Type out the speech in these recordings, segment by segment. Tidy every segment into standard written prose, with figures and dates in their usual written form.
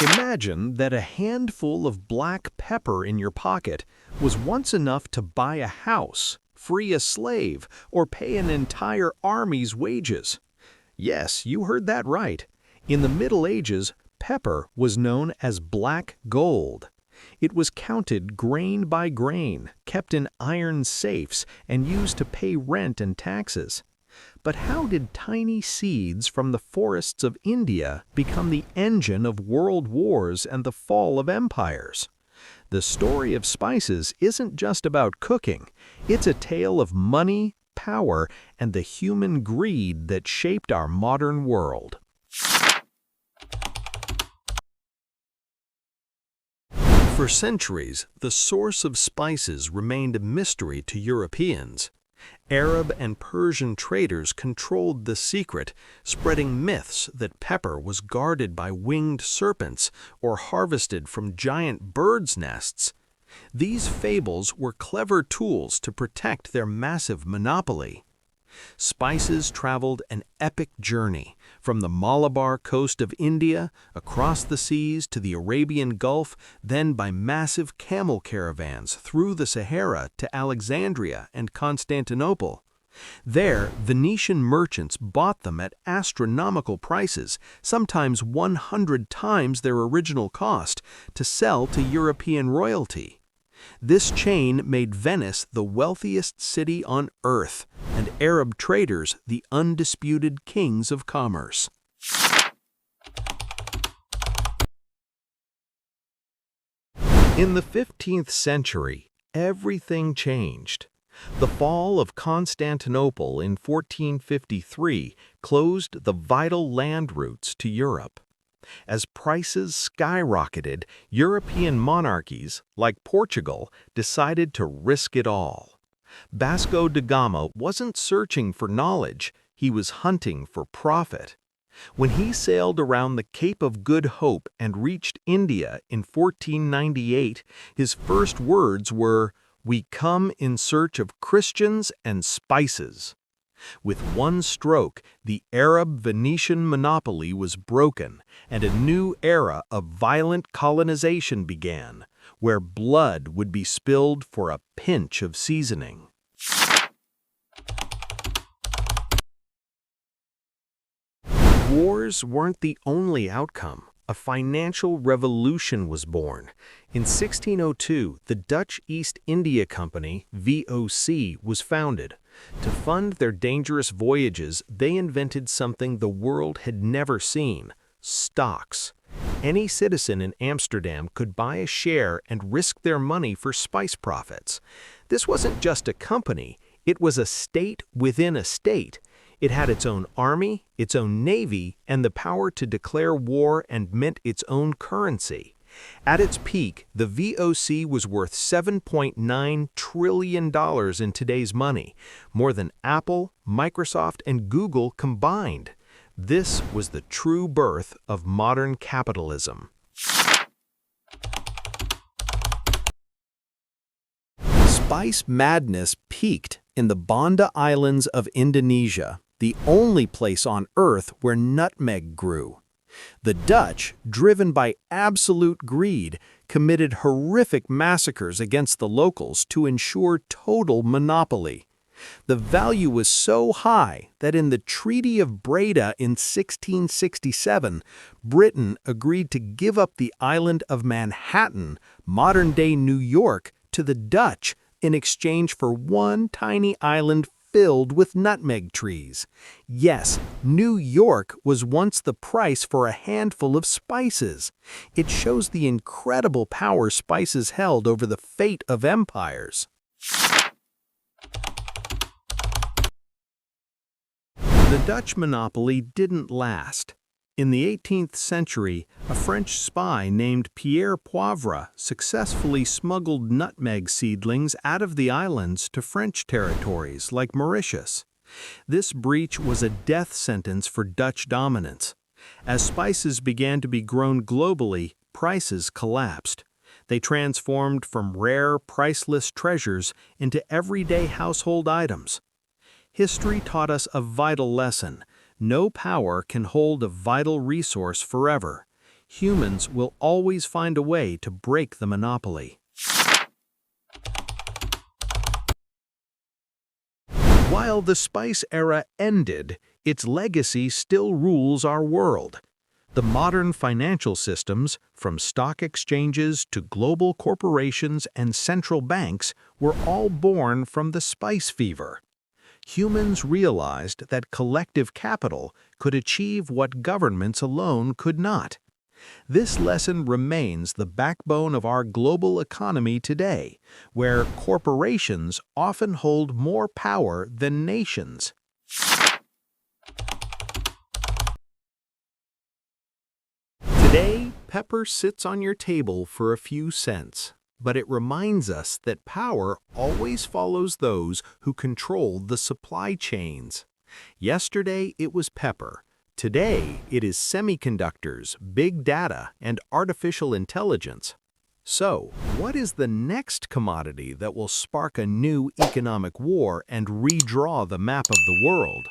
Imagine that a handful of black pepper in your pocket was once enough to buy a house, free a slave, or pay an entire army's wages. Yes, you heard that right. In the Middle Ages, pepper was known as black gold. It was counted grain by grain, kept in iron safes, and used to pay rent and taxes. But how did tiny seeds from the forests of India become the engine of world wars and the fall of empires? The story of spices isn't just about cooking. It's a tale of money, power, and the human greed that shaped our modern world. For centuries, the source of spices remained a mystery to Europeans. Arab and Persian traders controlled the secret, spreading myths that pepper was guarded by winged serpents or harvested from giant birds' nests. These fables were clever tools to protect their massive monopoly. Spices traveled an epic journey, from the Malabar coast of India, across the seas to the Arabian Gulf, then by massive camel caravans through the Sahara to Alexandria and Constantinople. There, Venetian merchants bought them at astronomical prices, sometimes 100 times their original cost, to sell to European royalty. This chain made Venice the wealthiest city on earth, and Arab traders the undisputed kings of commerce. In the 15th century, everything changed. The fall of Constantinople in 1453 closed the vital land routes to Europe. As prices skyrocketed, European monarchies, like Portugal, decided to risk it all. Vasco da Gama wasn't searching for knowledge, he was hunting for profit. When he sailed around the Cape of Good Hope and reached India in 1498, his first words were, "We come in search of Christians and spices." With one stroke, the Arab-Venetian monopoly was broken, and a new era of violent colonization began, where blood would be spilled for a pinch of seasoning. Wars weren't the only outcome. A financial revolution was born. In 1602, the Dutch East India Company, VOC, was founded. To fund their dangerous voyages, they invented something the world had never seen: stocks. Any citizen in Amsterdam could buy a share and risk their money for spice profits. This wasn't just a company, it was a state within a state. It had its own army, its own navy, and the power to declare war and mint its own currency. At its peak, the VOC was worth $7.9 trillion in today's money, more than Apple, Microsoft, and Google combined. This was the true birth of modern capitalism. Spice madness peaked in the Banda Islands of Indonesia, the only place on Earth where nutmeg grew. The Dutch, driven by absolute greed, committed horrific massacres against the locals to ensure total monopoly. The value was so high that in the Treaty of Breda in 1667, Britain agreed to give up the island of Manhattan, modern-day New York, to the Dutch in exchange for one tiny island filled with nutmeg trees. Yes, New York was once the price for a handful of spices. It shows the incredible power spices held over the fate of empires. The Dutch monopoly didn't last. In the 18th century, a French spy named Pierre Poivre successfully smuggled nutmeg seedlings out of the islands to French territories like Mauritius. This breach was a death sentence for Dutch dominance. As spices began to be grown globally, prices collapsed. They transformed from rare, priceless treasures into everyday household items. History taught us a vital lesson. No power can hold a vital resource forever. Humans will always find a way to break the monopoly. While the spice era ended, its legacy still rules our world. The modern financial systems, from stock exchanges to global corporations and central banks, were all born from the spice fever. Humans realized that collective capital could achieve what governments alone could not. This lesson remains the backbone of our global economy today, where corporations often hold more power than nations. Today, pepper sits on your table for a few cents, but it reminds us that power always follows those who control the supply chains. Yesterday, it was pepper. Today, it is semiconductors, big data, and artificial intelligence. So, what is the next commodity that will spark a new economic war and redraw the map of the world?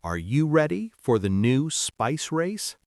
Are you ready for the new spice race?